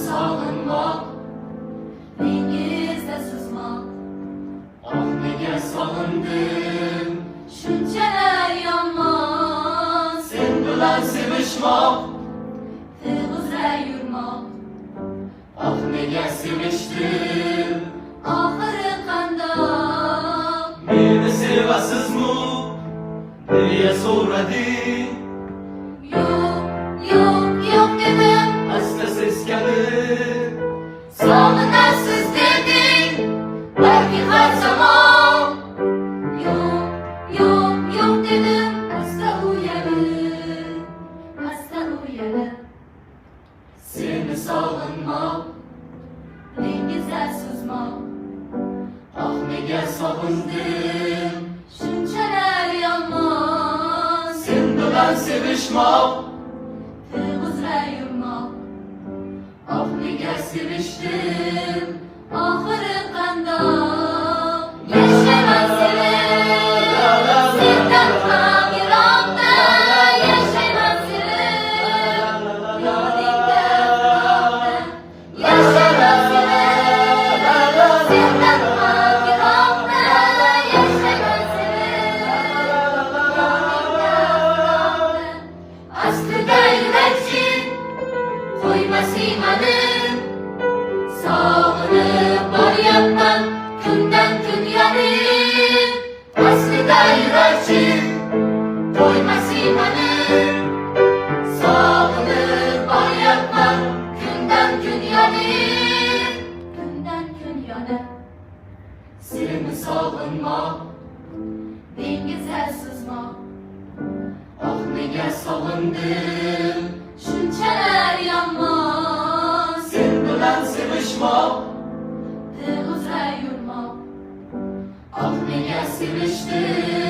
sağınmak, dengizde sızmak. Ah nege sağındım, şunçalar yanmak. Sen bilen sevişmak, tığızra yurmak. Ah nege seviştim, ahırı qandaq. Meni sevasizmi diye so'radi. Yo'q dedim, Asta seskanib sog'inasiz deding, balki har zamon. Yo'q dedim, asta uyalib. Seni sog'inmoq, dengizda suzmoq. Ah nega sog'indim, shunchalar yomon. sen bilan sevishmoq, Tığızra yurmoq. Ah nega sevishdim, oxiri qandoq. Yashayman seni, sendan ham yiroqda. Yashayman seni, yodingda quloqda. Yashayman seni, sendan ham yiroqda. Yashayman seni, yodingda quloqda. Aslida yurakching qo'ymas imanim, sog'inib boryapman kundan kun yonib. Aslida yurakching qo'ymas imanim, sog'inib boryapman kundan kun yonib. Kundan kun yonib. Seni sog'inmoq, dengizda suzmoq. Ah nega sog'indim, shunchalar yomon. sen bilan sevishmoq, Tığızra yurmoq. Ah nega sevishdim,